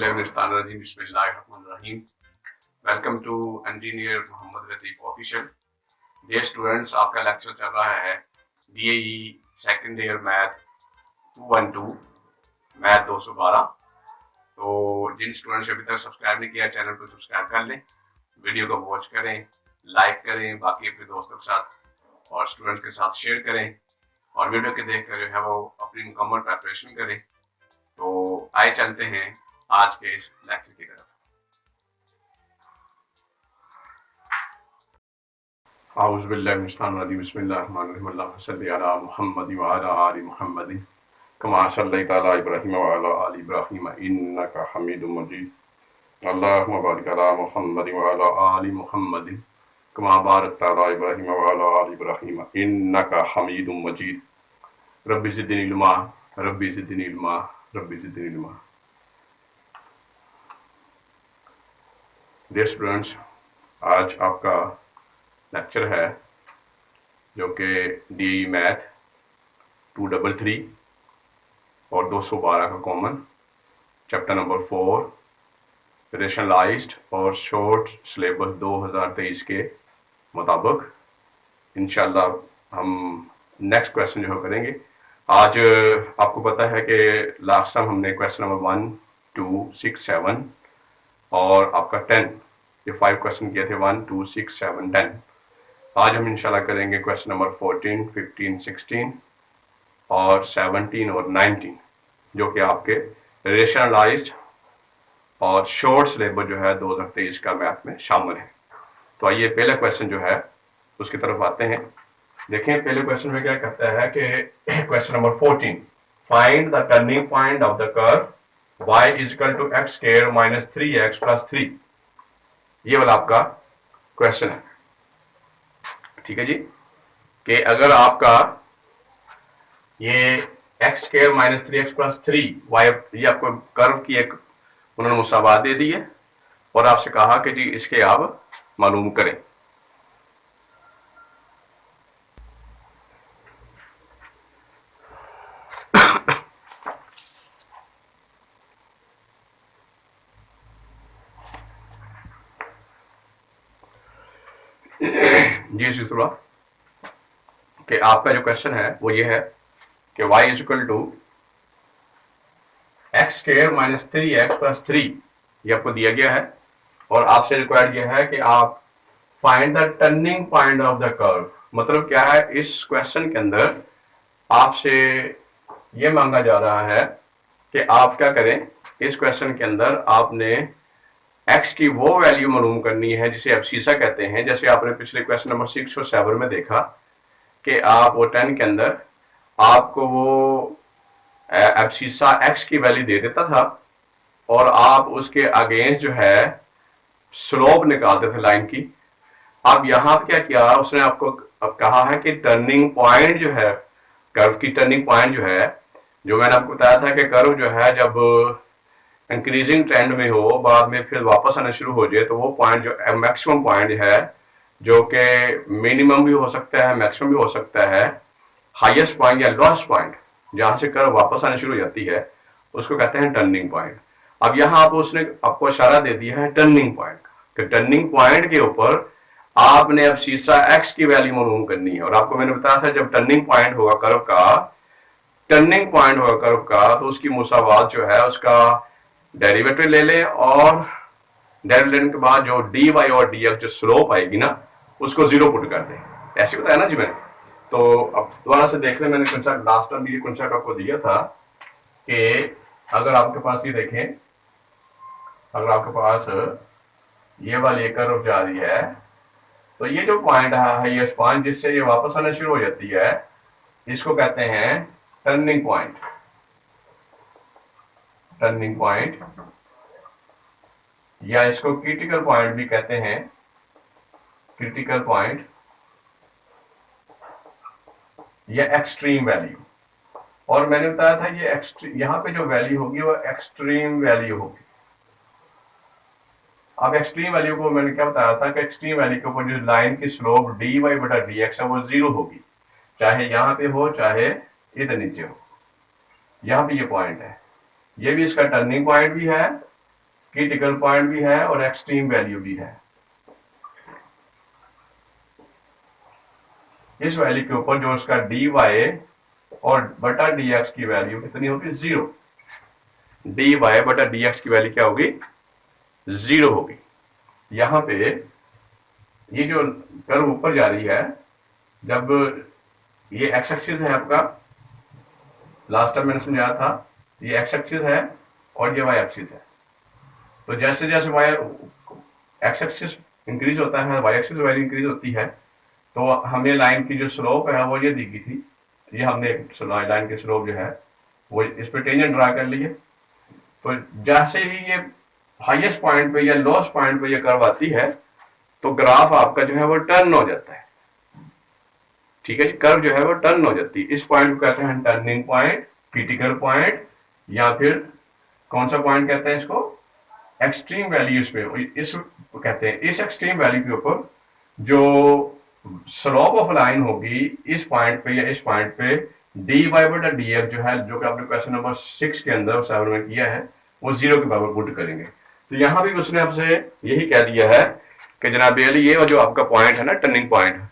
Auzubillahiminash-shaytanir-rajim. Bismillahir-rahmanir-rahim. Welcome to engineer Mohammad Latif official. Dear students, आपका lecture चल रहा है DAE second year math 212 math 212। तो जिन स्टूडेंट्स अभी तक सब्सक्राइब नहीं किया चैनल को सब्सक्राइब कर लें, वीडियो को वॉच करें, लाइक करें, बाकी अपने दोस्तों के साथ और स्टूडेंट्स के साथ शेयर करें और वीडियो के देख कर जो है वो अपनी मुकम्मल प्रेपरेशन करें। तो आए चलते हैं आज के इस लेक्चर की तरफ। आउज़ुबिल्लाहिमिनश्शैतानिर्रजीम। बिस्मिल्लाहिर्रहमानिर्रहीम। अल्लाहुम्मा सल्लि अला मुहम्मद व अला आलि मुहम्मद कमा सल्लैता अला इब्राहीम व अला आलि इब्राहीम इन्नका हमीदुम मजीद। अल्लाहुम्मा बारिक अला मुहम्मद व अला आलि मुहम्मद कमा बारकता अला इब्राहीम व अला आलि इब्राहीम इन्नका हमीदुम मजीद। Rabbi ज़िदनी इल्मा, rabbi ज़िदनी इल्मा, rabbi ज़िदनी इल्मा। Dear students, आज आपका लेक्चर है जो कि DAE मैथ 233 और 212 का कॉमन चैप्टर नंबर 4 रेशनलाइज्ड और शॉर्ट सिलेबस 2023 के मुताबिक इंशाल्लाह हम नेक्स्ट क्वेश्चन जो करेंगे। आज आपको पता है कि लास्ट टाइम हमने क्वेश्चन नंबर 1, 2, 6, 7 और आपका 10 ये 5 क्वेश्चन किए थे, 1, 2, 6, 7, 10। आज हम इंशाल्लाह करेंगे क्वेश्चन नंबर 14, 15, 16 और 17 और 19 जो कि आपके रेशनलाइज्ड और शॉर्ट सिलेबस जो है 2023 का मैथ में शामिल है। तो आइए पहले क्वेश्चन जो है उसकी तरफ आते हैं। देखें पहले क्वेश्चन में क्या कहता है कि question number 14, find the turning point of the curve y is equal to x square minus 3x plus 3। ये वाला आपका क्वेश्चन है, ठीक है जी। कि अगर आपका ये x square minus 3x plus 3 y, ये आपको कर्व की एक उन्होंने मुसावात दे दी है और आपसे कहा कि जी इसके आप मालूम करें। जी सितुला कि आपका जो क्वेश्चन है वो ये है कि y is equal to x square minus 3x plus 3 ये आपको दिया गया है और आपसे रिक्वायर्ड यह है कि आप find the turning point of the curve. मतलब क्या है, इस क्वेश्चन के अंदर आपसे ये मांगा जा रहा है कि आप क्या करें, इस क्वेश्चन के अंदर आपने x की वो वैल्यू मालूम करनी है जिसे एब्सीसा कहते हैं। जैसे आपने पिछले क्वेश्चन नंबर 6 और 7 में देखा कि आप वो 10 के अंदर आपको वो एब्सीसा x की वैल्यू दे देता था और आप उसके अगेंस्ट जो है स्लोप निकालते थे लाइन की। अब यहाँ क्या किया, उसने आपको अब कहा है कि टर्निंग पॉइंट जो है कर्व की, टर्निंग पॉइंट जो है, जो मैंने आपको बताया था कि कर्व जो है जब इंक्रीजिंग ट्रेंड में हो, बाद में फिर वापस आना शुरू हो जाए, तो वो पॉइंट जो मैक्सिमम पॉइंट है जो कि मिनिमम भी हो सकता है, मैक्सिमम भी हो सकता है, हाईएस्ट पॉइंट या लोएस्ट पॉइंट जहां से कर्व वापस आना शुरू हो जाती है, उसको कहते हैं टर्निंग पॉइंट। अब यहाँ आप उसने आपको इशारा दे दिया है टर्निंग पॉइंट कि टर्निंग पॉइंट के ऊपर आपने अब शीशा x की वैल्यू मालूम करनी है। और आपको मैंने बताया था जब टर्निंग पॉइंट होगा कर्व का, टर्निंग पॉइंट होगा कर्व का, तो उसकी मुसावात जो है उसका डेरिवेटिव ले लें और डेरिवेटिव लेने के बाद जो dy और dx जो स्लोप आएगी ना उसको 0 पुट कर दें। ऐसे बताया ना जी मैंने। तो अब दोबारा से देख लें, मैंने कंसेप्ट लास्ट टाइम ये कंसेप्ट आपको दिया था कि अगर आपके पास ये देखें, अगर आपके पास ये वाली कर्व जा रही है तो ये जो पॉइंट है ये पॉइंट जिससे ये वापस आना शुरू हो जाती है, इसको कहते हैं टर्निंग पॉइंट। टर्निंग पॉइंट या इसको क्रिटिकल पॉइंट भी कहते हैं, क्रिटिकल पॉइंट या एक्सट्रीम वैल्यू। और मैंने बताया था ये यहाँ पे जो वैल्यू होगी वो एक्सट्रीम वैल्यू होगी। अब एक्सट्रीम वैल्यू को मैंने क्या बताया था कि एक्सट्रीम वैल्यू के ऊपर जो लाइन की स्लोप dy बटा dx है वो 0 होगी, चाहे यहाँ पे हो चाहे इधर नीचे हो। यहाँ पे ये पॉइंट है, ये भी इसका टर्निंग पॉइंट भी है क्रिटिकल पॉइंट भी है और एक्सट्रीम वैल्यू भी है। इस वैल्यू के ऊपर जो उसका dy और बटा dx की वैल्यू कितनी होगी? 0। dy बटा dx की वैल्यू क्या होगी? 0 होगी। यहां पे ये जो कर्व ऊपर जा रही है, जब ये एक्स एक्सिस है आपका, लास्ट टाइम मैंने समझाया था, ये एक्स एक्सिस है और ये वाई एक्सिस है। तो जैसे जैसे वाई एक्स एक्सिस इंक्रीज होता है, वाई एक्सिस वैल्यू इंक्रीज होती है, तो हमें लाइन की जो स्लोप है वो ये दी गई थी। ये हमने लाइन की स्लोप जो है वो इस पे टेंजेंट ड्रा कर ली है। तो जैसे ही ये हाईएस्ट पॉइंट पे या लोएस्ट पॉइंट पे ये कर्व आती है, तो ग्राफ आपका जो है वो टर्न हो जाता है। ठीक है जी, कर्व जो है वो टर्न हो जाती है। इस पॉइंट को कहते हैं टर्निंग पॉइंट, क्रिटिकल पॉइंट, या फिर कौन सा पॉइंट कहते हैं इसको? एक्सट्रीम वैल्यूज पे। इस कहते हैं इस एक्सट्रीम वैल्यू के ऊपर जो स्लोप ऑफ लाइन होगी इस पॉइंट पे या इस पॉइंट पे, dy बटा dx जो है, जो कि आपने क्वेश्चन नंबर 6 के अंदर 7 में किया है, वो 0 के बराबर पुट करेंगे। तो यहां भी उसने आपसे यही कह दिया है कि जनाब अली, ये जो आपका पॉइंट है ना टर्निंग पॉइंट,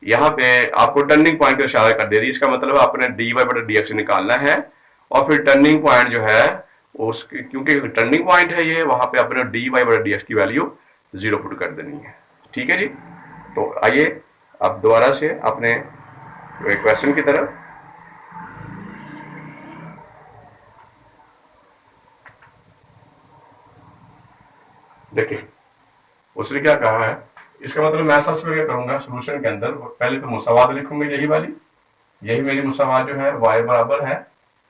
यहाँ पे आपको टर्निंग पॉइंट का इशारा कर दे दी। इसका मतलब आपने dy बटा dx निकालना है और फिर टर्निंग पॉइंट जो है उसकी, क्योंकि टर्निंग पॉइंट है ये, वहां पे अपने dy बटा dx की वैल्यू 0 पुट कर देनी है। ठीक है जी। तो आइए अब दोबारा से अपने क्वेश्चन की तरफ। देखिए उसने क्या कहा है, इसका मतलब मैं सबसे पहले करूंगा सोल्यूशन के अंदर, पहले तो मुसावात लिखूंगा, यही वाली, यही मेरी मुसावात जो है, y बराबर है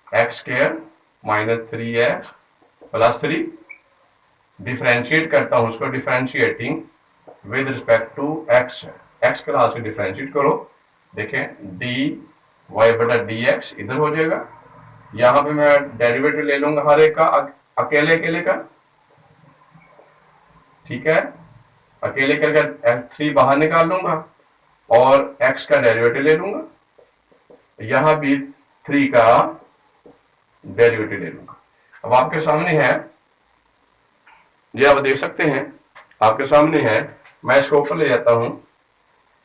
x square minus 3x plus 3। Differentiate करता हूं उसको, differentiating with respect to x, x क्लास से डिफरेंशिएट करो। देखें dy बटा dx इधर हो जाएगा, यहां पे मैं डेरिवेटिव ले लूंगा हर एक का अकेले अकेले का। ठीक है, अकेले करके 3 बाहर निकाल लूंगा और x का डेरिवेटिव ले लूंगा, यहां भी 3 का डेरिवेटिव ले लूंगा। अब आपके सामने है, ये आप देख सकते हैं, आपके सामने है। मैं इसको ऊपर ले जाता हूं,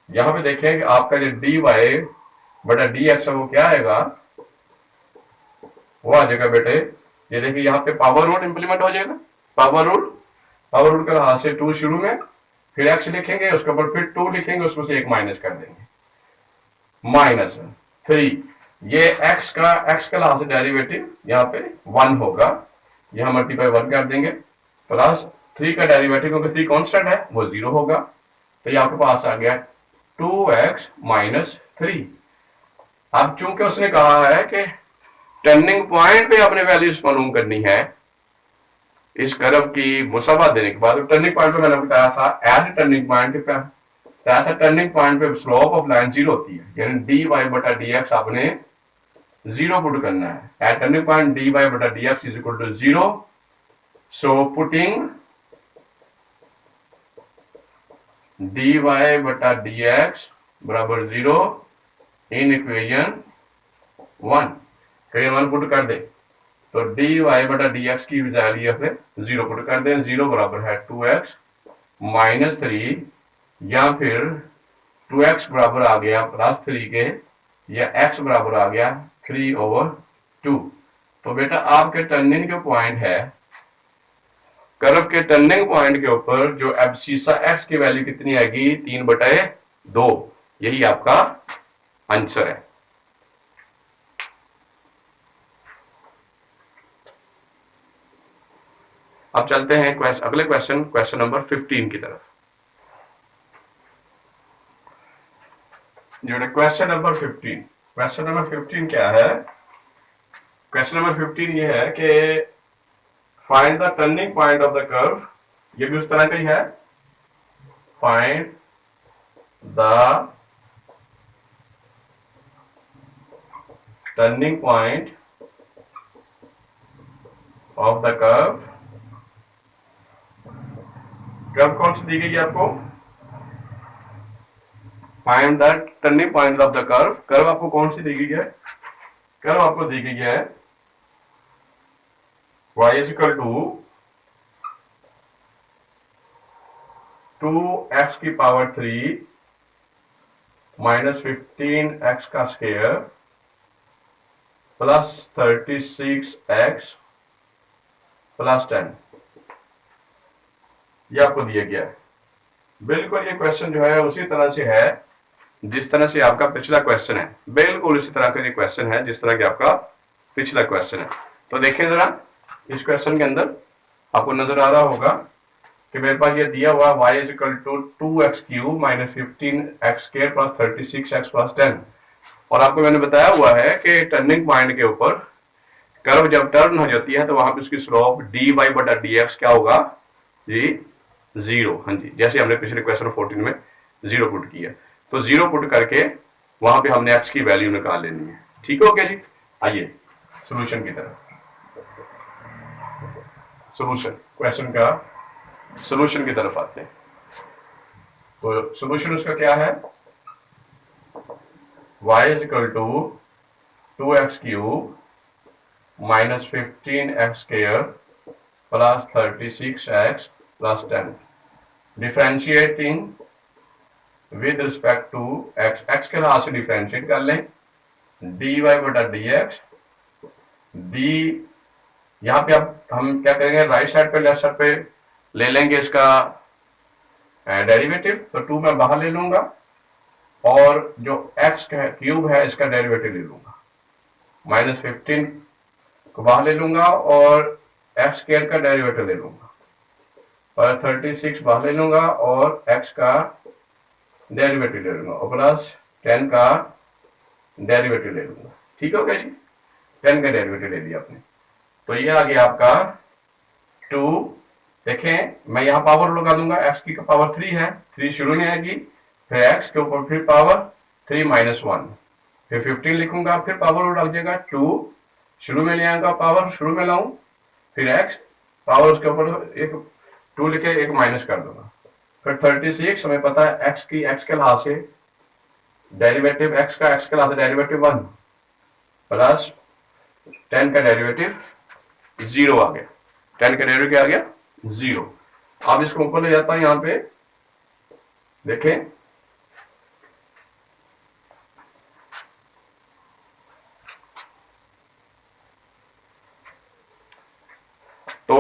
यहां पे देखें कि आपका जो dy बटा dx है वो क्या आएगा? वो आ जाएगा बेटे, ये देखिए यहाँ पे पावर रूल इंप्लीमेंट हो जाएगा। पावर रूल का हाथ से 2 शुरू में, फिर x लिखेंगे, उसके ऊपर फिर 2 लिखेंगे, उसमें से 1 माइनस कर देंगे, माइनस 3। ये x का हाथ से डेरिवेटिव यहाँ पे 1 होगा, यहां मल्टीप्लाई 1 कर देंगे, प्लस 3 का डेरिवेटिव, क्योंकि 3 कांस्टेंट है वो 0 होगा। तो ये आपके पास आ गया 2x माइनस 3। अब चूंकि उसने कहा है कि टर्निंग पॉइंट पे अपने वैल्यूज मालूम करनी है इस कर्व की मुसावा देने के बाद, टर्निंग पॉइंट पे मैंने बताया था एट टर्निंग पॉइंट पे बताया था, टर्निंग पॉइंट पे स्लोप ऑफ लाइन 0 होती है, यानी dy बटा dx आपने 0 पुट करना है। एट टर्निंग पॉइंट dy बटा dx is equal to 0, so putting dy बटा dx बराबर 0 इन इक्वेशन 1, इक्वेशन 1 पुट कर दे, तो dy बटा dx की वैल्यू पे 0 पुट कर दें। 0 बराबर है 2x माइनस 3, या फिर 2x बराबर आ गया प्लस 3 के, या x बराबर आ गया 3/2। तो बेटा आपके टर्निंग जो पॉइंट है, कर्व के टर्निंग पॉइंट के ऊपर जो एब्सिसा x की वैल्यू कितनी आएगी? 3/2। यही आपका आंसर है। अब चलते हैं अगले क्वेश्चन नंबर 15 की तरफ। जो क्वेश्चन नंबर 15 क्या है? क्वेश्चन नंबर 15 ये है कि find the turning point of the curve. ये भी उस तरह का ही है, find the turning point of the curve. Curve कौन सी दी गई है आपको? Find the turning point of the curve. Curve आपको कौन सी दी गई है? कर्व आपको दी गई है y is equal to 2x की पावर 3 माइनस 15x का स्क्वायर प्लस 36x प्लस 10, ये आपको दिया गया है। बिल्कुल ये क्वेश्चन जो है उसी तरह से है जिस तरह से आपका पिछला क्वेश्चन है, बिल्कुल उसी तरह का ये क्वेश्चन है जिस तरह के आपका पिछला क्वेश्चन है। तो देखिए जरा, इस क्वेश्चन के अंदर आपको नजर आ रहा होगा कि मेरे पास ये दिया हुआ y is equal to 2x cube minus 15x square plus 36x plus 10, और आपको मैंने बताया हुआ है कि टर्निंग पॉइंट के ऊपर कर्व जब टर्न हो जाती है तो वहां पे उसकी स्लोप dy बटा dx क्या होगा जी, 0। हाँ जी, जैसे हमने पिछले क्वेश्चन 14 में 0 पुट किया, तो 0 पुट करके वहां पे हमने x की वैल्यू निकाल लेनी है। ठीक हो गया जी। आइए सोल्यूशन की तरफ, सोल्यूशन क्वेश्चन का सोल्यूशन की तरफ आते हैं। तो सोल्यूशन उसका क्या है, y is equal to 2x cube minus 15x square plus 36x plus 10, differentiating with respect to x, x के लिहाज से डिफरेंशिएट कर लें, dy बटा dx, d यहाँ पे अब हम क्या करेंगे, राइट साइड पे लेफ्ट साइड पे ले लेंगे इसका डेरिवेटिव, तो 2 मैं बाहर ले लूंगा और जो x क्यूब है इसका डेरिवेटिव ले लूंगा, माइनस 15 को बाहर ले लूंगा और x स्क्वायर का डेरिवेटिव ले लूंगा, और 36 बाहर ले लूंगा और x का डेरिवेटिव ले लूंगा, और प्लस 10 का डेरिवेटिव ले लूंगा। ठीक हो गया जी, 10 का डेरिवेटिव ले लिया आपने, तो ये आ गया आपका 2। देखें मैं यहाँ पावर लगा दूंगा, x की पावर 3 है, 3 शुरू में आएगी, फिर x के ऊपर फिर पावर 3 माइनस 1, फिर 15 लिखूंगा, फिर पावर लग जाएगा 2, शुरू में ले आऊंगा, पावर शुरू में लाऊं, फिर x पावर उसके ऊपर एक 2 लिखे एक माइनस कर दूंगा, फिर 36 हमें पता है x के लिहाज से डेरिवेटिव, x का x के लिहाज से डेरिवेटिव 1 प्लस 10 का डेरिवेटिव 0 आ गया, 10 का डेरिवेटिव क्या आ गया, 0। अब इसको ऊपर ले जाता हूं, यहां पे देखें तो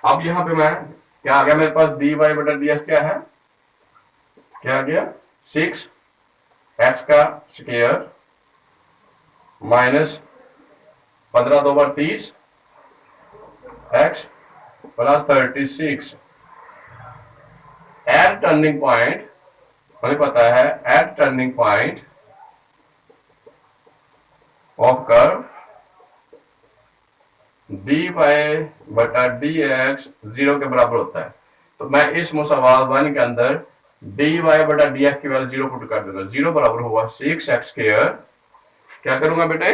अब यहां पे मैं क्या आ गया, मेरे पास dy बटा dx क्या है, क्या आ गया 6x का स्क्वायर माइनस 15 2 बार 30 x plus 36 at turning point, हमें पता है at turning point of curve dy बटा dx 0 के बराबर होता है, तो मैं इस मुसावात 1 के अंदर dy बटा dx की वैल्यू 0 पुट कर दूंगा, 0 बराबर हुआ 6x स्क्वायर, क्या करूंगा बेटे,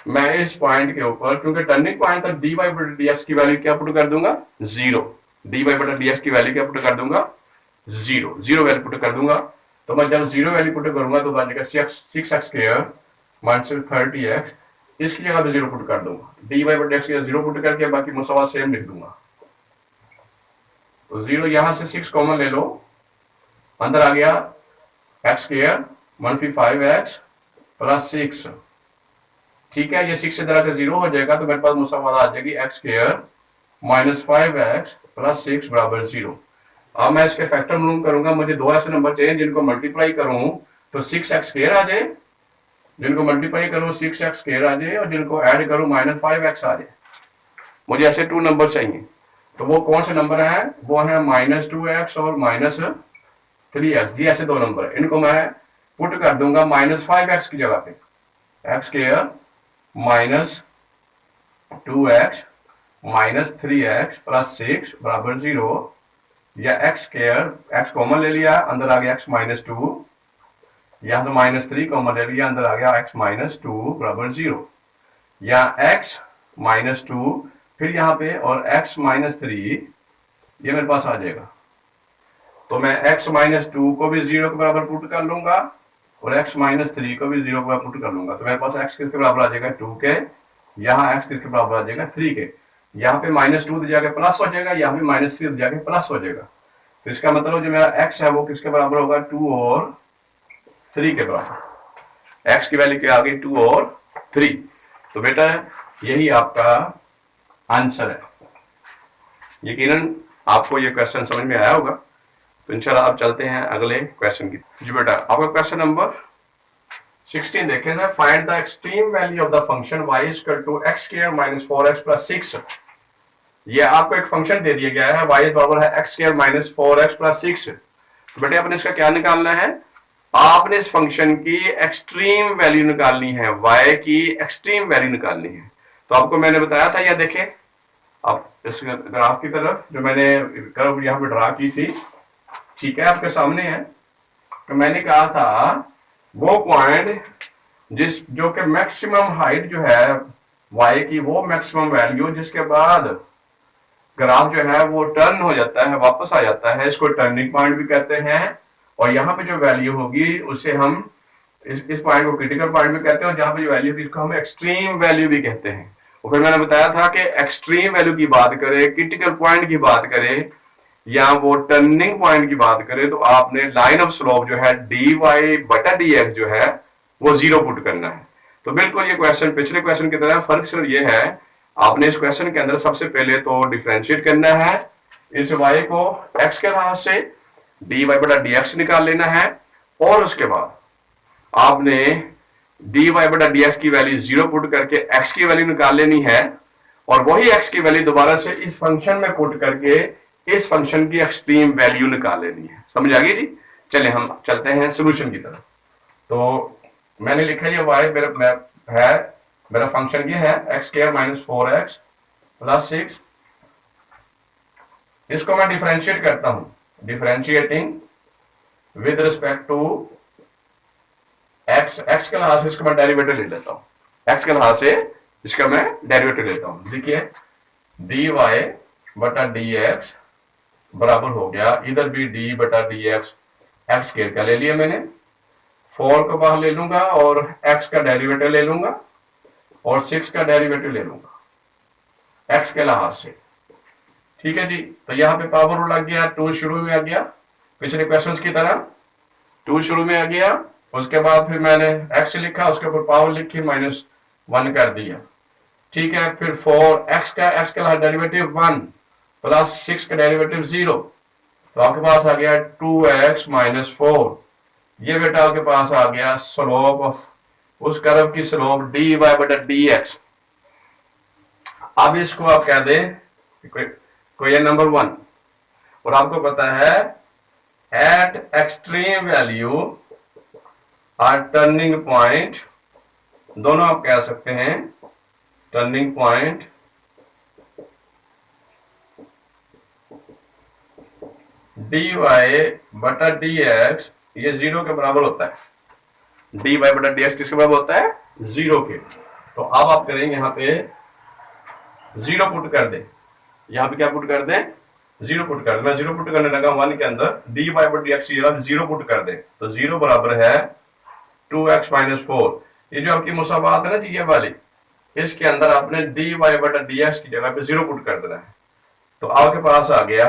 मैं इस पॉइंट के ऊपर क्योंकि टर्निंग पॉइंट तक dy बटा dx की वैल्यू क्या पुट कर दूंगा, 0, dy बटा dx की वैल्यू क्या पुट कर दूंगा, 0, 0 वैल्यू पुट कर दूंगा, तो मैं जब 0 वैल्यू पुट करूंगा तो बन जाएगा 6x स्क्वायर माइनस 30x, इसकी जगह पे 0 पुट कर दूंगा, dy बटा dx की 0 पुट करके बाकी मुसावा सेम लिख दूंगा, तो 0 यहां से 6 कॉमन ले लो, अंदर आ गया x स्क्वायर मनफी 5x प्लस 6, ठीक है, ये 6 से तरह का 0 हो जाएगा, तो मेरे पास मुसावा आ जाएगी x square minus 5x plus 6 बराबर 0। अब मैं इसके फैक्टर मालूम करूंगा, मुझे दो ऐसे नंबर चाहिए जिनको मल्टीप्लाई करूं तो 6x स्क्वायर आ जाए, जिनको मल्टीप्लाई करूं 6x स्क्वायर आ जाए, और जिनको ऐड करूं माइनस 5x आ जाए, मुझे ऐसे 2 नंबर चाहिए, तो वो कौन से नंबर है, वो है माइनस 2x और माइनस 3x, जी ऐसे 2 नंबर, इनको मैं पुट कर दूंगा माइनस 5x की जगह पे, x square minus 2x minus 3x plus 6 बराबर 0, या x स्क्वायर, x कॉमन ले लिया, अंदर आ गया x माइनस 2, यहां तो माइनस 3 कॉमन ले लिया, अंदर आ गया x माइनस 2 बराबर 0, या x माइनस 2 फिर यहाँ पे और x माइनस 3 ये मेरे पास आ जाएगा, तो मैं x माइनस 2 को भी 0 के बराबर पुट कर लूंगा और x माइनस 3 को भी 0 के बराबर पुट कर लूंगा, तो मेरे पास x किसके बराबर आ जाएगा 2 के, यहाँ x किसके बराबर आ जाएगा 3 के, यहाँ पे माइनस 2 जाके प्लस हो जाएगा, यहाँ पे माइनस 3 जाके प्लस हो जाएगा, तो इसका मतलब जो मेरा x है वो किसके बराबर होगा, 2 और 3 के बराबर। x की वैल्यू क्या आ गई, 2 और 3। तो बेटा यही आपका आंसर है। यकीनन आपको ये क्वेश्चन समझ में आया होगा। तो इंशाल्लाह आप चलते हैं अगले क्वेश्चन की। जी बेटा आपका क्वेश्चन नंबर 16 देखें ना, find the extreme value of the function y equal to x square minus 4x plus 6। ये आपको एक फंक्शन दे दिया गया है, y बराबर है x square minus 4x plus 6। तो बेटे आपने इसका क्या निकालना है, आपने इस फंक्शन की एक्सट्रीम वैल्यू निकालनी है, y की एक्सट्रीम वैल्यू निकालनी है। तो आपको मैंने बताया था, यह देखें अब इस ग्राफ की तरफ जो मैंने कर्व यहां पर ड्रा की थी, ठीक है, आपके सामने है। तो मैंने कहा था वो पॉइंट जो कि मैक्सिमम हाइट जो है y की, वो मैक्सिमम वैल्यू जिसके बाद ग्राफ जो है वो टर्न हो जाता है, वापस आ जाता है, इसको टर्निंग पॉइंट भी कहते हैं। और यहाँ पे जो वैल्यू होगी उसे हम इस पॉइंट को क्रिटिकल पॉइंट भी कहते हैं, और जहां पे जो वैल्यू होगी इसको हम एक्सट्रीम वैल्यू भी कहते हैं। और फिर मैंने बताया था कि एक्सट्रीम वैल्यू की बात करें, क्रिटिकल पॉइंट की बात करें या वो टर्निंग पॉइंट की बात करें, तो आपने लाइन ऑफ स्लोप जो है dy बटा dx जो है वो 0 पुट करना है। तो बिल्कुल ये क्वेश्चन पिछले क्वेश्चन की तरह, फर्क सिर्फ ये है आपने इस क्वेश्चन के अंदर सबसे पहले तो डिफरेंशिएट करना है इस y को x के लिहाज से, dy बटा dx निकाल लेना है, और उसके बाद आपने dy बटा dx की वैल्यू 0 पुट करके x की वैल्यू निकाल लेनी है, और वही x की वैल्यू दोबारा से इस फंक्शन में पुट करके इस फंक्शन की एक्सट्रीम वैल्यू निकाल लेनी है। समझ आ गई जी। चलिए हम चलते हैं सोल्यूशन की तरफ। तो मैंने लिखा ये y मेरा फंक्शन ये है x square minus 4x plus 6। इसको मैं डिफरेंशिएट करता हूं, differentiating with respect to x के लिहाज से इसका मैं डेरिवेटिव ले लेता हूं, x के लिहाज से इसका मैं डेरिवेटिव लेता हूं। देखिए dy बटा dx बराबर हो गया, इधर भी d बटा dx x स्क्वायर का ले लिया मैंने, 4 को बाहर ले लूंगा और x का डेरिवेटिव ले लूंगा और 6 का डेरिवेटिव ले लूंगा x के लिहाज से। ठीक है जी। तो यहाँ पे पावर रूल आ गया, 2 शुरू में आ गया, पिछले क्वेश्चंस की तरह 2 शुरू में आ गया। उसके बाद फिर मैंने x लिखा, उसके ऊपर पावर लिखी, -1 कर दिया। ठीक है, फिर 4x का डेरिवेटिव 1 प्लस 6 का डेरिवेटिव 0, तो आपके पास आ गया 2x माइनस 4। ये बेटा आपके पास आ गया स्लोप ऑफ उस कर्व की स्लोप dy बटा dx। अब इसको आप कह दें क्वेश्चन नंबर 1, और आपको पता है एट एक्सट्रीम वैल्यू और टर्निंग पॉइंट, दोनों आप कह सकते हैं, टर्निंग पॉइंट dy बटा dx ये 0 के बराबर होता है। dy बटा dx किसके बराबर होता है, 0 के। तो अब आप करेंगे यहाँ पे 0 पुट कर दें, यहाँ पे क्या पुट कर दें, 0 पुट कर दें। मैं 0 पुट करने लगा 1 के अंदर, dy बटा dx 0 पुट कर दें, तो 0 बराबर है 2x माइनस 4। ये जो आपकी मुसाबात है ना जी ये वाली, इसके अंदर आपने dy बटा dx की जगह पे 0 पुट कर देना है। तो आपके पास आ गया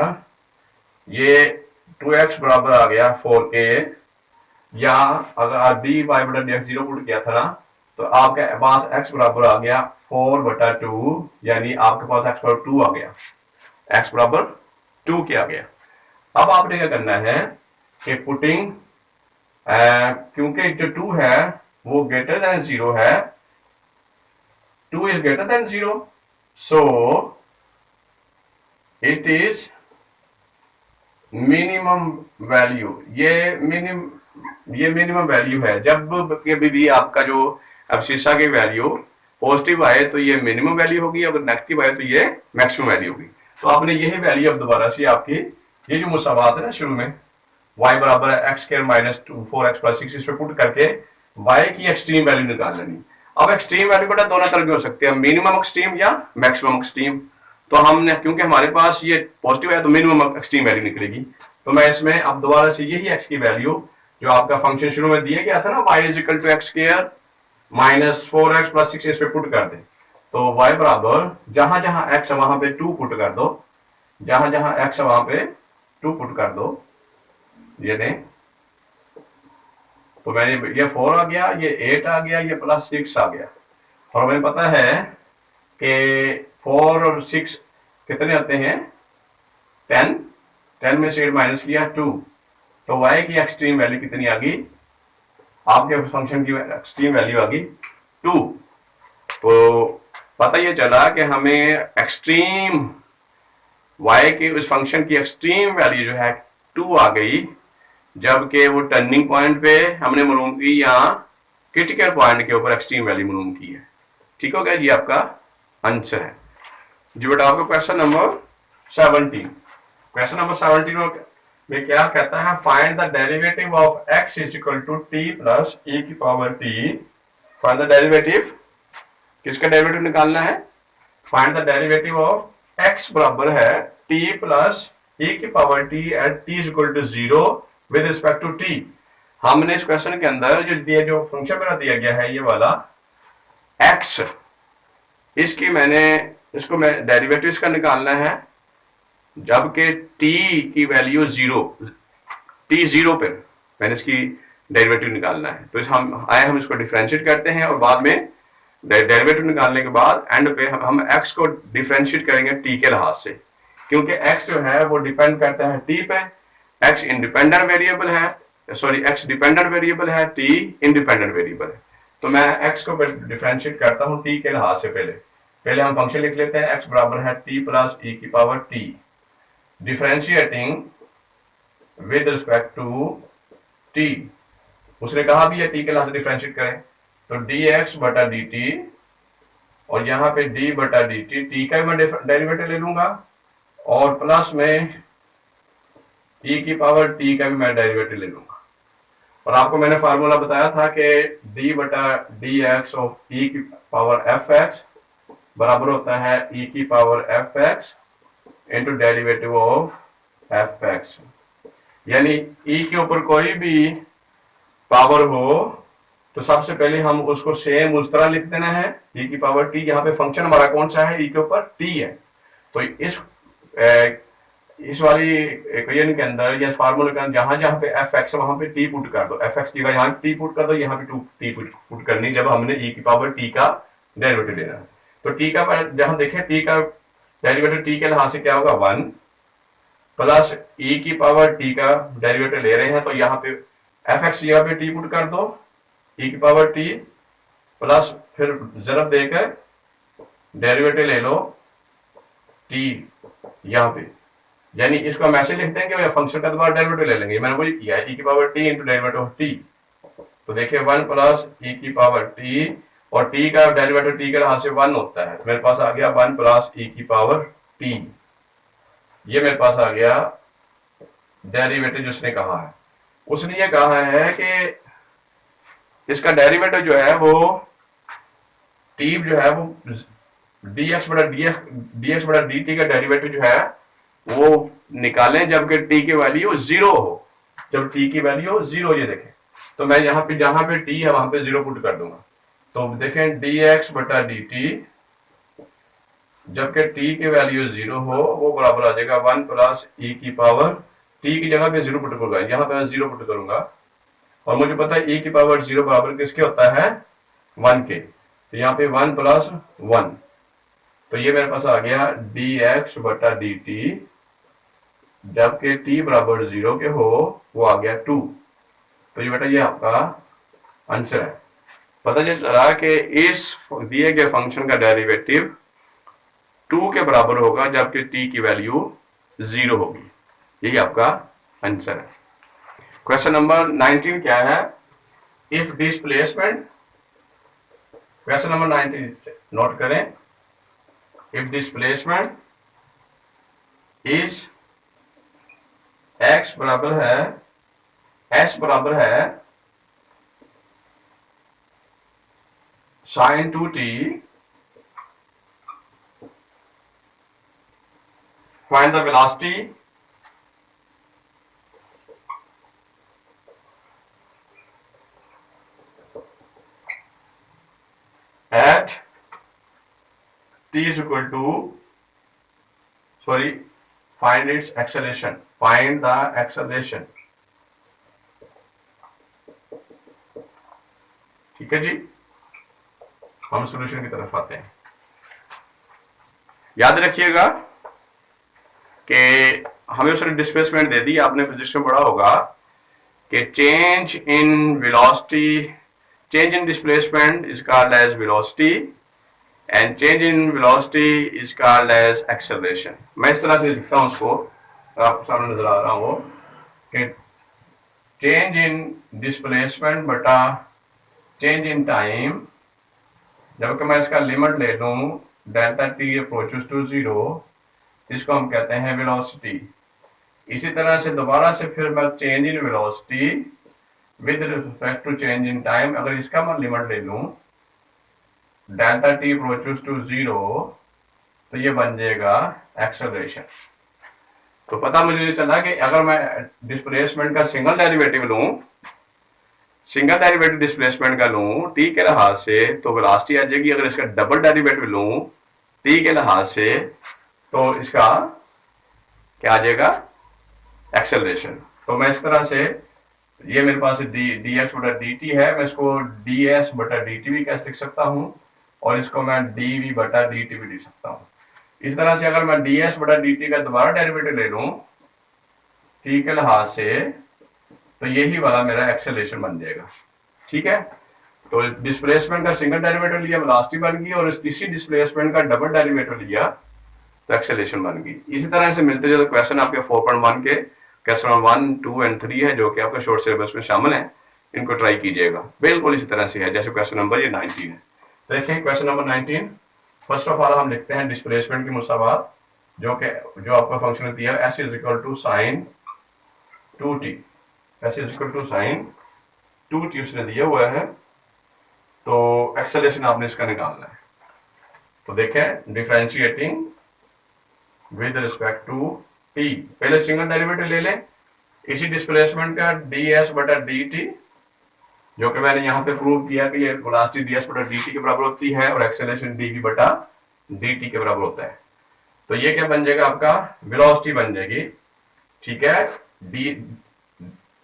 ये 2x बराबर आ गया 4a, या अगर आप dy बटा dx 0 पुट किया था ना, तो आपके पास x बराबर आ गया 4 बटा 2, यानी आपके पास x बराबर 2 आ गया, x बराबर 2 के आ गया। अब आपने क्या करना है कि पुटिंग, क्योंकि जो 2 है वो ग्रेटर देन 0 है, 2 is greater than 0, so it is minimum value. ये मिनिमम वैल्यू है। जब भी आपका जो एब्सिसा की वैल्यू पॉजिटिव आए तो ये मिनिमम वैल्यू होगी, अगर नेगेटिव आए तो ये मैक्सिमम वैल्यू होगी। तो आपने यही वैल्यू अब दोबारा से आपकी ये जो मुसावात है ना शुरू में, y बराबर है x square minus 4x plus 6, इस पे पुट करके y की एक्सट्रीम वैल्यू निकाल लेनी। अब एक्सट्रीम वैल्यू बेटा दोनों तरह के हो सकते हैं, मिनिमम एक्सट्रीम या मैक्सिमम एक्सट्रीम। तो हमने, क्योंकि हमारे पास ये पॉजिटिव है तो मिनिमम एक्सट्रीम वैल्यू निकलेगी। तो मैं इसमें अब दोबारा से यही x की वैल्यू जो आपका फंक्शन शुरू में दिया गया था ना, y is equal to x square minus 4x plus 6, इस पे पुट कर दे। तो y बराबर जहां जहां x है वहां पे 2 पुट कर दो, जहां जहां x है वहां पे 2 पुट कर दो, ये दें, तो मैंने ये 4 आ गया, ये 8 आ गया, ये प्लस 6 आ गया। और हमें पता है कि 4 और 6 कितने आते हैं, 10, 10 में से 8 माइनस किया 2, तो y की एक्सट्रीम वैल्यू कितनी आ गई, आपके फंक्शन की एक्सट्रीम वैल्यू आ गई 2। तो पता ये चला कि हमें एक्सट्रीम y के उस फंक्शन की एक्सट्रीम वैल्यू जो है 2 आ गई, जबकि वो टर्निंग पॉइंट पे हमने मालूम की या क्रिटिकल पॉइंट के ऊपर एक्सट्रीम वैल्यू मालूम की है। ठीक हो गया जी, आपका आंसर है जी बेटा। आपका क्वेश्चन नंबर 17, क्वेश्चन नंबर 17 में क्या कहता है, find the derivative of x is equal to t plus e की power t। Find the derivative, किसका डेरिवेटिव निकालना है, find the derivative of x बराबर है t प्लस e की power t at t is equal to 0 with respect to t। हमने इस question के अंदर जो फंक्शन मेरा दिया गया है ये वाला x, इसकी इसको मैं डेरिवेटिव इसका निकालना है, जबकि t की वैल्यू 0, t 0 पे मैंने इसकी डेरिवेटिव निकालना है। तो हम इसको डिफरेंशिएट करते हैं और बाद में डेरिवेटिव निकालने के बाद एंड पे हम x को डिफरेंशिएट करेंगे t के लिहाज से, क्योंकि x जो है वो डिपेंड करता है t पे। x इंडिपेंडेंट वेरिएबल है, सॉरी x डिपेंडेंट वेरिएबल है, t इंडिपेंडेंट वेरिएबल है। तो मैं x को डिफरेंशिएट करता हूं t के लिहाज से। पहले हम फंक्शन लिख लेते हैं, x बराबर है t प्लस e की power t, differentiating with respect to t। उसने कहा भी है t के लिहाज से डिफरेंशिएट करें, तो dx बटा dt, और यहां पे d बटा dt, t का भी मैं डेरिवेटिव ले लूंगा, और प्लस में e की पावर t का भी मैं डेरिवेटिव ले लूंगा। और आपको मैंने फार्मूला बताया था कि d बटा dx ऑफ e की पावर fx बराबर होता है e की power fx into derivative of fx। यानी e के ऊपर कोई भी पावर हो तो सबसे पहले हम उसको सेम उस तरह लिख देना है, e की पावर t। यहाँ पे फंक्शन हमारा कौन सा है, e के ऊपर t है। तो इस वाली इक्वेशन के अंदर या फार्मूले के अंदर जहां जहां पे fx वहां पे t पुट कर दो, fx की जगह यहाँ t पुट कर दो, यहाँ पे t पुट करनी जब हमने e की पावर t का डेरिवेटिव लेना है। तो t का जहां देखें t का डेरिवेटिव t के लिहाज से क्या होगा 1, प्लस e की पावर t का डेरिवेटिव ले रहे हैं तो यहाँ पे fx यहाँ पे t पुट कर दो, e की पावर t प्लस फिर जरब देकर डेरिवेटिव ले लो t यहाँ पे। यानी इसको हम ऐसे लिखते हैं कि फंक्शन का दोबारा डेरिवेटिव ले लेंगे, मैंने वही किया है, e की power t into derivative of t। तो देखिए 1 प्लस e की पावर t, और t का डेरिवेटिव t के लिहाज से 1 होता है, तो मेरे पास आ गया 1 प्लस e की पावर t। ये मेरे पास आ गया डेरिवेटिव जिसने कहा है। उसने ये कहा है कि इसका डेरिवेटिव जो है वो t जो है वो dx बटा dt का डेरिवेटिव जो है वो निकालें जबकि t की वैल्यू 0 हो, जब t की वैल्यू 0। ये देखें, तो मैं यहाँ पे जहां पे t है वहां पे 0 पुट कर दूंगा, तो देखें dx बटा dt जबकि t की वैल्यू 0 हो वो बराबर आ जाएगा 1 प्लस e की पावर t की जगह पे 0 पुट करूंगा, यहाँ पे मैं 0 पुट करूंगा, और मुझे पता है e की पावर 0 बराबर किसके होता है 1 के, तो यहाँ पे 1 प्लस 1, तो ये मेरे पास आ गया dx बटा dt जबकि t बराबर 0 के हो वो आ गया 2। तो ये बेटा ये आपका आंसर है। पता चला कि इस दिए गए फंक्शन का डेरिवेटिव 2 के बराबर होगा जबकि t की वैल्यू 0 होगी। यही आपका आंसर है। क्वेश्चन नंबर 19 क्या है, if displacement, question number 19 note करें, इफ डिस्प्लेसमेंट इज x बराबर है s बराबर है sin 2t, find the velocity at t is equal to, sorry, find its acceleration, find the acceleration. ठीक है जी, हम सॉल्यूशन की तरफ आते हैं। याद रखिएगा कि हमें उसने डिस्प्लेसमेंट दे दी, आपने फिजिक्स में पढ़ा होगा कि change in velocity, change in displacement is called as velocity and change in velocity is called as acceleration. मैं इस तरह से लिखता हूं उसको, आपको सामने नजर आ रहा हो कि चेंज इन डिस्प्लेसमेंट बटा चेंज इन टाइम, जबकि मैं इसका लिमिट ले लूं delta t approaches to zero, इसको हम कहते हैं वेलोसिटी। इसी तरह से दोबारा से फिर मैं change in velocity with respect to change in time, अगर इसका मैं लिमिट ले लूं delta t approaches to zero, तो ये बन जाएगा एक्सेलरेशन। तो पता मुझे चला कि अगर मैं डिस्प्लेसमेंट का सिंगल डेरिवेटिव लूं, सिंगल डेरिवेटिव डिस्प्लेसमेंट का लूं टी के लिहाज से तो वेलोसिटी आ जाएगी, अगर इसका डबल डेरिवेटिव लूं टी के लिहाज से तो इसका क्या आ जाएगा, एक्सेलरेशन। तो मैं इस तरह से, ये मेरे पास डी एक्स बटा डी टी है, मैं इसको डी एस बटा डी टी भी कैसे लिख सकता हूं, और इसको मैं डी वी बटा डी टी भी लिख सकता हूं। इस तरह से अगर मैं डी एस बटा डी टी का दोबारा डेरिवेटिव ले लूं टी के लिहाज से, तो यही वाला मेरा एक्सेलरेशन बन जाएगा। ठीक है, तो डिस्प्लेसमेंट का सिंगल डेरिवेटिव लिया, वेलोसिटी बन गई, और इसी डिस्प्लेसमेंट का डबल डेरिवेटिव लिया तो एक्सेलरेशन बन गई। इसी तरह से मिलते जुलते क्वेश्चन आपके 4.1 के क्वेश्चन 1, 2 एंड 3 है, जो कि आपके शॉर्ट सिलेबस में शामिल है। इनको ट्राई कीजिएगा, बिल्कुल इसी तरह से है जैसे क्वेश्चन नंबर ये 19 है। देखिए question number 19, first of all हम लिखते हैं डिस्प्लेसमेंट की मुसावात, जो आपका फंक्शन दिया है s is equal to sine 2t, s is equal to sine 2t उसने दिया हुआ है, तो एक्सेलरेशन आपने इसका निकालना है। तो देखें differentiating with respect to t, पहले सिंगल डेरिवेटिव ले लें इसी डिस्प्लेसमेंट का डी एस बटा डी टी, जो कि मैंने यहाँ पे प्रूव किया कि ये वेलोसिटी डी एस बटा डी टी के बराबर होती है और एक्सेलरेशन डी वी बटा डी टी के बराबर होता है। तो ये क्या बन जाएगा, आपका वेलोसिटी बन जाएगी। ठीक है, d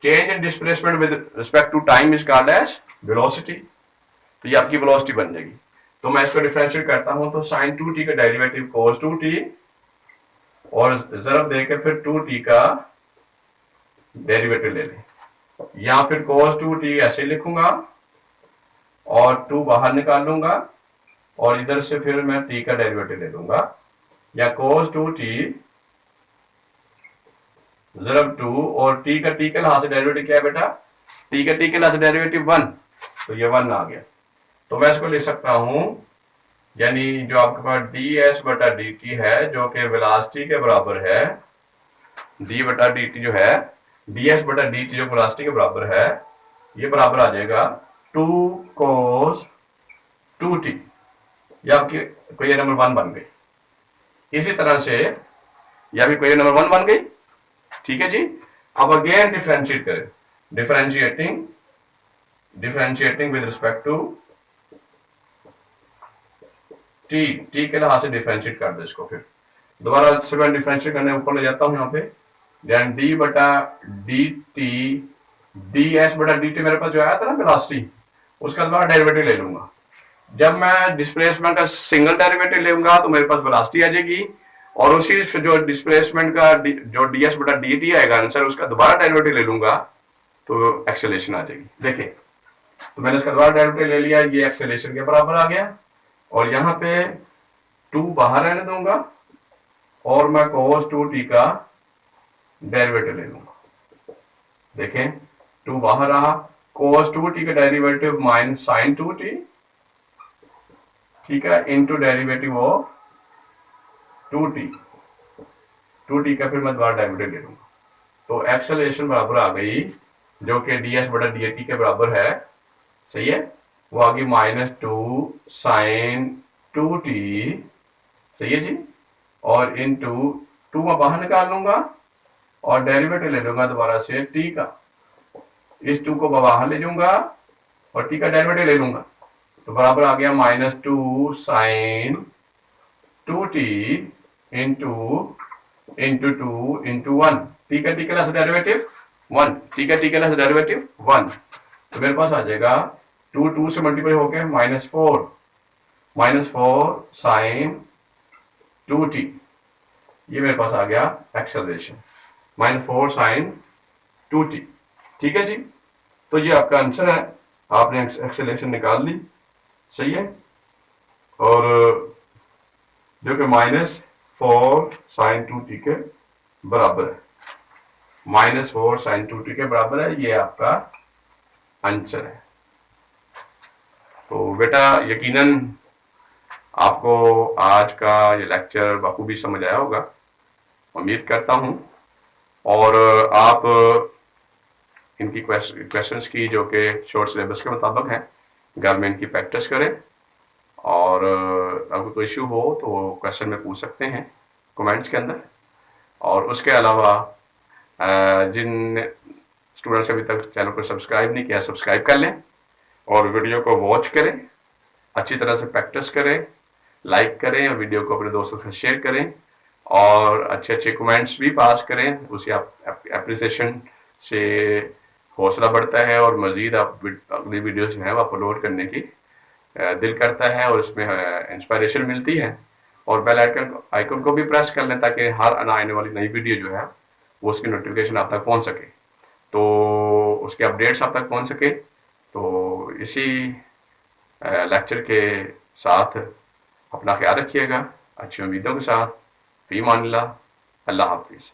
change in displacement with respect to time is called as velocity, तो ये आपकी वेलोसिटी बन जाएगी। तो मैं इसको डिफरेंशिएट करता हूं, तो साइन 2t का डेरिवेटिव cos 2t और जरब देके फिर 2t का डेरिवेटिव ले लें, या फिर cos 2t ऐसे लिखूंगा और 2 बाहर निकाल लूंगा और इधर से फिर मैं t का डेरिवेटिव ले लूंगा, या cos 2t जरब 2 और t का लिहाज से डेरिवेटिव क्या है बेटा, t के लिहाज से डेरिवेटिव 1, तो ये 1 आ गया। तो मैं इसको लिख सकता हूं, यानी जो आपके पास डी एस बटा डी टी है जो कि वेलोसिटी के बराबर है, डी बटा डी टी जो है, डी एस बटा डी टी जो वेलोसिटी के बराबर है, ये बराबर आ जाएगा 2 cos 2t, ये आपकी क्वेश्चन नंबर 1 बन गई। इसी तरह से यह भी क्वेश्चन नंबर 1 बन गई। ठीक है जी, अब अगेन डिफरेंशिएट करें, differentiating with respect to t के लिहाज से डिफरेंशिएट कर दो इसको। फिर दोबारा से मैं डिफरेंशिएट करने ऊपर ले जाता हूं यहाँ पे, देन डी बटा डी टी, डी एस बटा डी टी मेरे पास जो आया था ना वेलोसिटी, उसका दोबारा डेरिवेटिव ले लूंगा। जब मैं डिस्प्लेसमेंट का सिंगल डेरिवेटिव लूंगा तो मेरे पास वेलोसिटी आ जाएगी, और उसी जो डिस्प्लेसमेंट का जो डी एस बटा डी टी आएगा आंसर, उसका दोबारा डेरिवेटिव ले लूंगा तो एक्सेलरेशन आ जाएगी। देखिए, तो मैंने इसका दोबारा डेरिवेटिव ले लिया, ये एक्सेलरेशन के बराबर आ गया, और यहाँ पे 2 बाहर रहने दूंगा और मैं cos 2t का डेरिवेटिव ले लूंगा। देखें 2 बाहर रहा, cos 2t का डेरिवेटिव माइनस sin 2t, ठीक है, इनटू डेरिवेटिव ऑफ 2t का फिर मैं दोबारा डेरिवेटिव ले लूंगा, तो एक्सेलरेशन बराबर आ गई जो कि ds बटा dt के बराबर है। सही है, वो आ गई -2 sin 2t, सही है जी, और इनटू 2 मैं बाहर निकाल लूंगा और डेरिवेटिव ले लूंगा दोबारा से t का, इस 2 को बाहर ले जाऊंगा और t का डेरिवेटिव ले लूंगा, तो बराबर आ गया -2 sin 2t into into two into one, ठीक है, ठीक है, डेरिवेटिव वन, ठीक है, ठीक है, डेरिवेटिव वन। तो मेरे पास आ जाएगा टू टू से मल्टीप्लाई होके minus four sine to T, ये मेरे पास आ गया acceleration, minus four sine to T, ठीक है जी। तो ये आपका आंसर है, आपने एक्सेलरेशन निकाल ली, सही है। और जो कि minus four sine to t के बराबर है, minus four sine to t के बराबर है, ये आपका आंसर है। तो बेटा यकीनन आपको आज का ये लेक्चर बखूबी समझ आया होगा, उम्मीद करता हूँ। और आप इनकी क्वेश्चंस की जो कि शॉर्ट सिलेबस के मुताबिक हैं, घर में इनकी प्रैक्टिस करें। और अगर कोई इशू हो तो क्वेश्चन में पूछ सकते हैं कमेंट्स के अंदर। और उसके अलावा जिन स्टूडेंट्स अभी तक चैनल को सब्सक्राइब नहीं किया, सब्सक्राइब कर लें और वीडियो को वॉच करें, अच्छी तरह से प्रैक्टिस करें, लाइक करें और वीडियो को अपने दोस्तों के साथ शेयर करें और अच्छे अच्छे कमेंट्स भी पास करें। उसी एप्रिसिएशन से हौसला बढ़ता है और मज़ीद आप अगली वीडियो जो है वो अपलोड करने की दिल करता है और उसमें इंस्पायरेशन मिलती है। और बेल आइकन को भी प्रेस कर लें ताकि हर आने वाली नई वीडियो जो है वो उसकी नोटिफिकेशन आप तक पहुंच सके, तो उसके अपडेट्स आप तक पहुंच सके। तो इसी लेक्चर के साथ अपना ख्याल रखिएगा, अच्छी उम्मीदों के साथ। फी मान अल्लाह हाफिज़।